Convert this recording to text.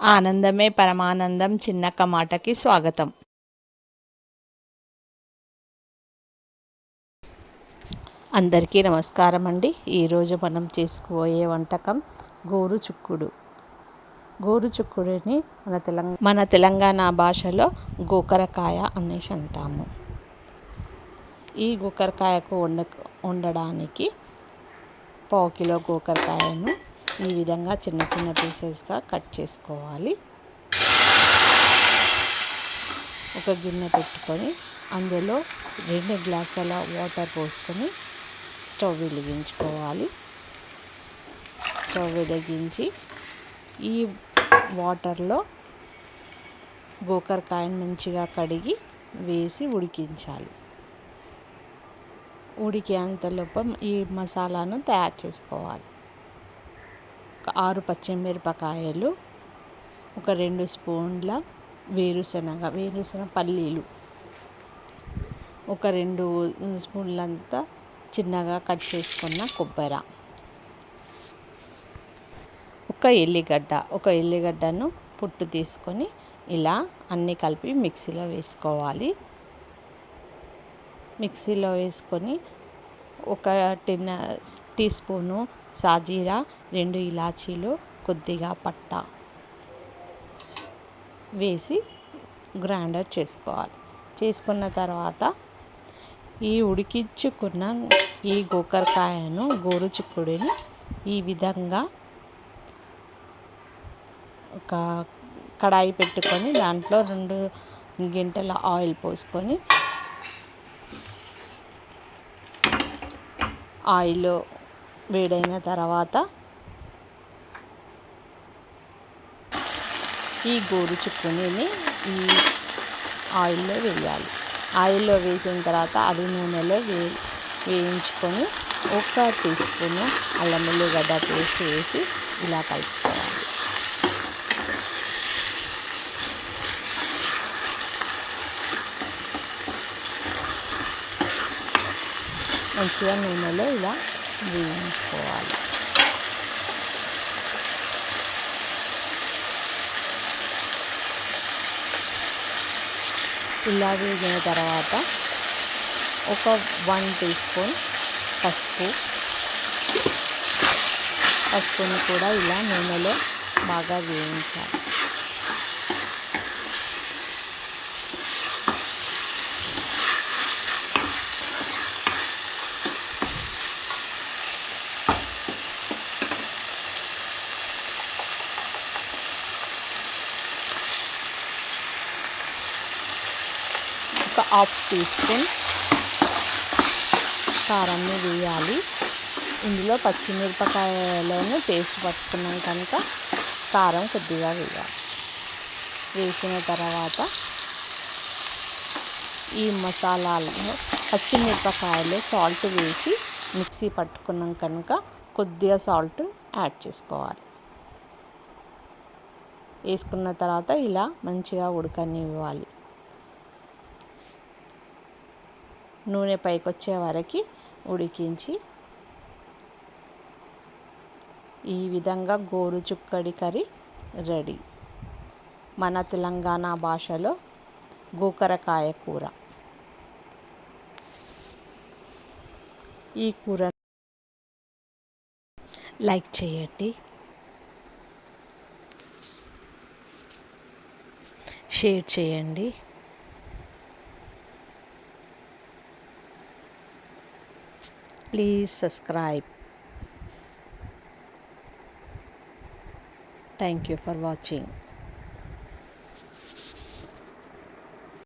ఆనందమే పరమానందం చిన్నక్క మాటకి స్వాగతం. అందరికీ నమస్కారం అండి. ఈరోజు మనం చేసుకోబోయే వంటకం గోరుచుక్కుడు. గోరుచుక్కుడిని మన తెలంగాణ భాషలో గోకరకాయ అనేసి అంటాము. ఈ గోకరకాయకు వండడానికి 1/2 కిలో గోకరకాయను ఈ విధంగా చిన్న చిన్న పీసెస్గా కట్ చేసుకోవాలి. ఒక గిన్నె పెట్టుకొని అందులో 2 గ్లాసుల వాటర్ పోసుకొని స్టవ్ వెలిగించుకోవాలి. స్టవ్ వెలిగించి ఈ వాటర్లో గోకరకాయను మంచిగా కడిగి వేసి ఉడికించాలి. ఉడికేంతలోపు ఈ మసాలాను తయారు చేసుకోవాలి. 6 పచ్చిమిరపకాయలు, ఒక 2 స్పూన్ల వేరుశనగ పల్లీలు, ఒక 2 స్పూన్లంత చిన్నగా కట్ చేసుకున్న కొబ్బరి, ఒక ఎల్లిగడ్డను పొట్టు తీసుకొని ఇలా అన్నీ కలిపి మిక్సీలో వేసుకోవాలి. మిక్సీలో వేసుకొని ఒక 10 టీ స్పూను సాజీరా, 2 ఇలాచీలు, కొద్దిగా పట్టా వేసి గ్రైండర్ చేసుకోవాలి. చేసుకున్న తర్వాత ఈ ఉడికించుకున్న ఈ గోకరకాయను గోరుచిక్కుడిని ఈ విధంగా ఒక కడాయి పెట్టుకొని దాంట్లో 2 గంటల ఆయిల్ పోసుకొని ఆయిల్ వేడైన తర్వాత ఈ గోరుచిక్కుడిని ఈ ఆయిల్లో వేయాలి. ఆయిల్లో వేసిన తర్వాత అది నూనెలో వేయించుకొని 1 టీ స్పూను అల్లం వెల్లిగడ్డ పేస్ట్ వేసి ఇలా కలుపుకోవాలి. మంచిగా నూనెలో ఇలా వేయించుకోవాలి. ఇలా వేగిన తర్వాత ఒక 1 టీ స్పూన్ పసుపుని కూడా ఇలా నూనెలో బాగా వేయించాలి. ఒక 1/2 టీ స్పూన్ కారాన్ని వేయాలి. ఇందులో పచ్చిమిరపకాయలను పేస్ట్ పట్టుకున్నాం కనుక కారం కొద్దిగా వేయాలి. వేసిన తర్వాత ఈ మసాలాలలో పచ్చిమిరపకాయలు సాల్ట్ వేసి మిక్సీ పట్టుకున్నాం కనుక కొద్దిగా సాల్ట్ యాడ్ చేసుకోవాలి. వేసుకున్న తర్వాత ఇలా మంచిగా ఉడకనివ్వాలి. నూనె పైకి వచ్చే వరకు ఉడికించి ఈ విధంగా గోరుచుక్కడి కర్రీ రెడీ. మన తెలంగాణ భాషలో గోకరకాయ కూర. ఈ కూర లైక్ చేయండి, షేర్ చేయండి. Please subscribe. Thank you for watching.